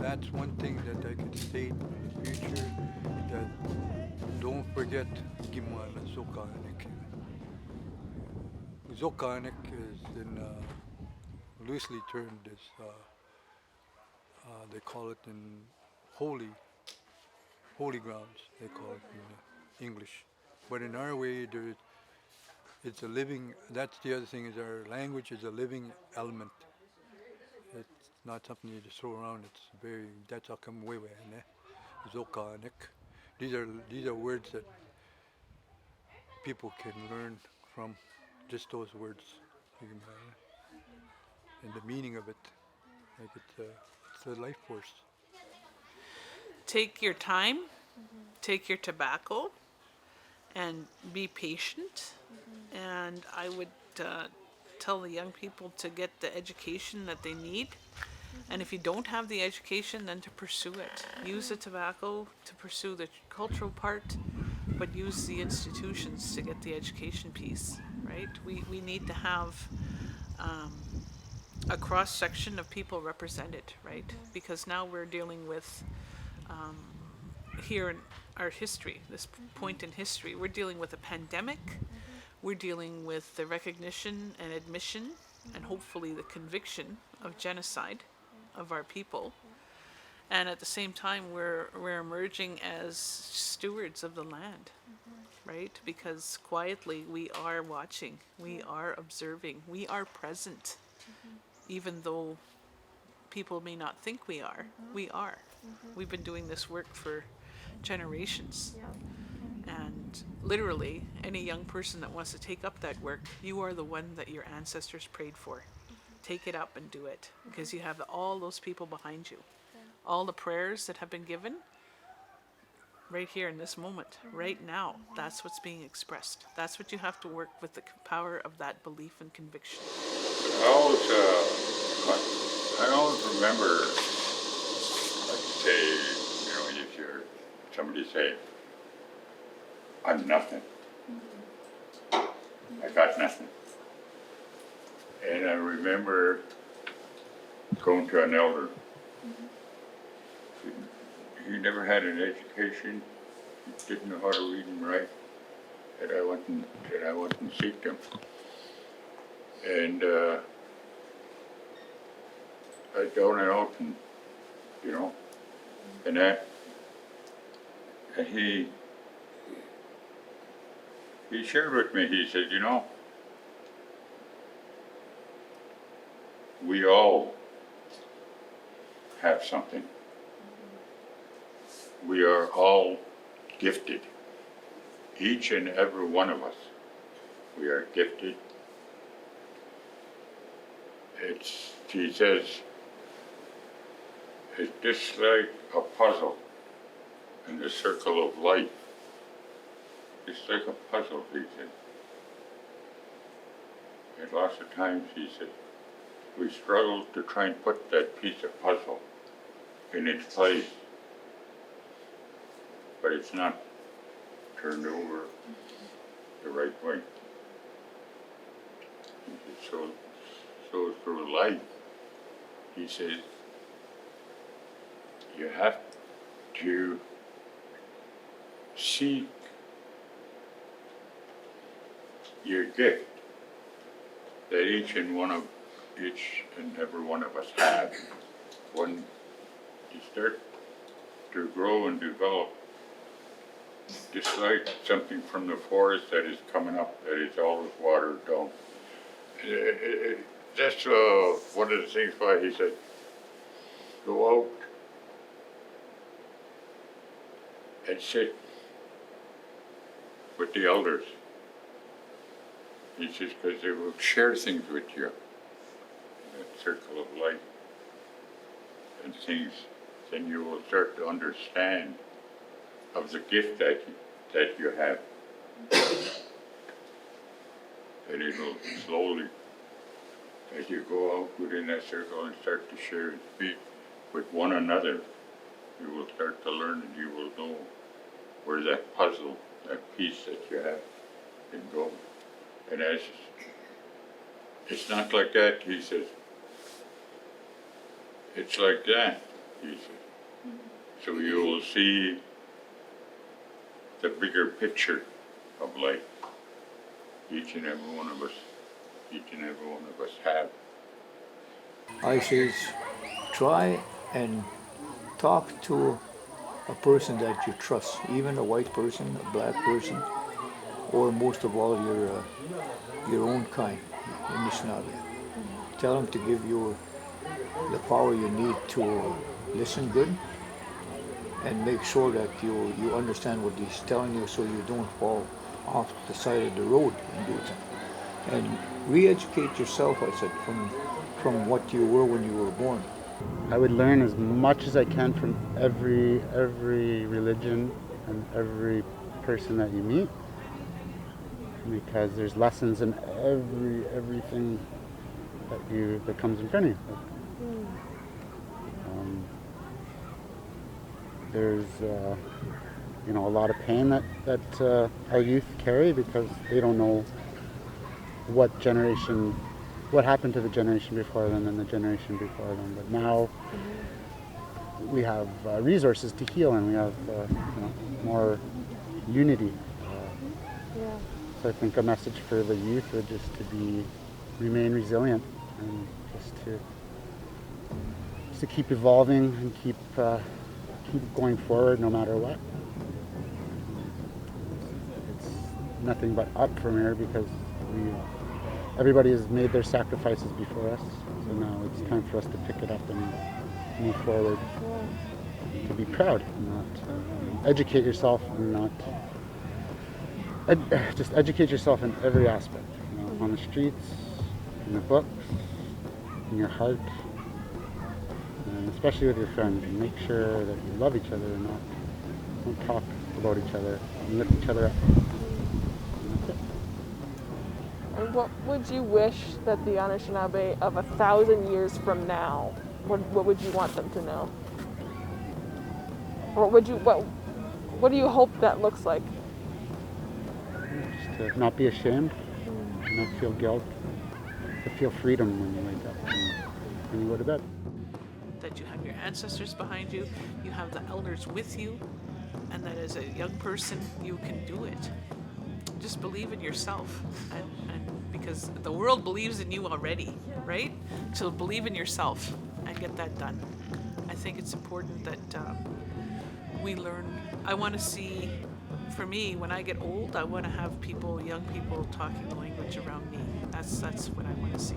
that's one thing that I could state in the future, that don't forget Gimana Zokanik. Zokanik is in loosely termed as they call it in holy holy grounds. They call it in English, but in our way, it's a living. That's the other thing is our language is a living element. It's not something you just throw around. It's very. That's how come way way. Zokanik. These are words that people can learn from just those words. You can, and the meaning of it, like it's a life force. Take your time, take your tobacco, and be patient. And I would tell the young people to get the education that they need. And if you don't have the education, then to pursue it. Use the tobacco to pursue the cultural part, but use the institutions to get the education piece, right? We need to have a cross section of people represented, right? Because now we're dealing with here in our history, this point in history, we're dealing with a pandemic. We're dealing with the recognition and admission and hopefully the conviction of genocide of our people. And at the same time, we're emerging as stewards of the land, right? Because quietly we are watching, we are observing, we are present, even though people may not think we are. We are. We've been doing this work for generations. And literally, any young person that wants to take up that work, you are the one that your ancestors prayed for. Take it up and do it because you have all those people behind you. All the prayers that have been given right here in this moment, right now, that's what's being expressed. That's what you have to work with, the power of that belief and conviction. I always, I always remember, like say, if you're somebody say, I'm nothing. I got nothing. And I remember going to an elder. He never had an education. He didn't know how to read and write. And I went and seeked him. And I down and out and and that. And he shared with me, he said, we all have something. We are all gifted. Each and every one of us. We are gifted. He says, it's just like a puzzle in the circle of life. It's like a puzzle, he said. And lots of times, he said, we struggle to try and put that piece of puzzle in its place, but it's not turned over the right way. He said, so through life, he says, you have to seek your gift that each and every one of us have. When you start to grow and develop, just like something from the forest that is coming up, that is always watered down. That's one of the things why he said, go out and sit with the elders. He says, because they will share things with you in that circle of life and things, then you will start to understand of the gift that you have. And it'll slowly, as you go out within that circle and start to share and speak with one another, you will start to learn and you will know where that puzzle, that piece that you have can go. And as it's not like that, he says, it's like that. he said. So you will see the bigger picture of life. Each and every one of us have. I says, try and talk to a person that you trust, even a white person, a black person, or most of all your own kind, Anishinaabe. Tell them to give you the power you need to listen good and make sure that you understand what he's telling you so you don't fall off the side of the road and do it. And re-educate yourself, I said, from what you were when you were born. I would learn as much as I can from every religion and every person that you meet, because there's lessons in everything that comes in front of you. There's a lot of pain that our youth carry because they don't know what happened to the generation before them and the generation before them. But now we have resources to heal, and we have more unity. So I think a message for the youth would just to remain resilient and just to keep evolving and keep going forward no matter what. It's nothing but up from here because everybody has made their sacrifices before us. So now it's time for us to pick it up and move forward. To be proud, and not educate yourself, and not just educate yourself in every aspect. On the streets, in the books, in your heart, and especially with your friends. And make sure that you love each other and don't talk about each other and lift each other up. And that's it. And what would you wish that the Anishinaabe of 1,000 years from now, what would you want them to know? Or what do you hope that looks like? Just to not be ashamed, not feel guilt, to feel freedom when you wake up and when you go to bed. That you have your ancestors behind you, you have the elders with you, and that as a young person, you can do it. Just believe in yourself, and because the world believes in you already, right? So believe in yourself and get that done. I think it's important that we learn. I want to see, for me, when I get old, I want to have young people talking the language around me. That's what I want to see.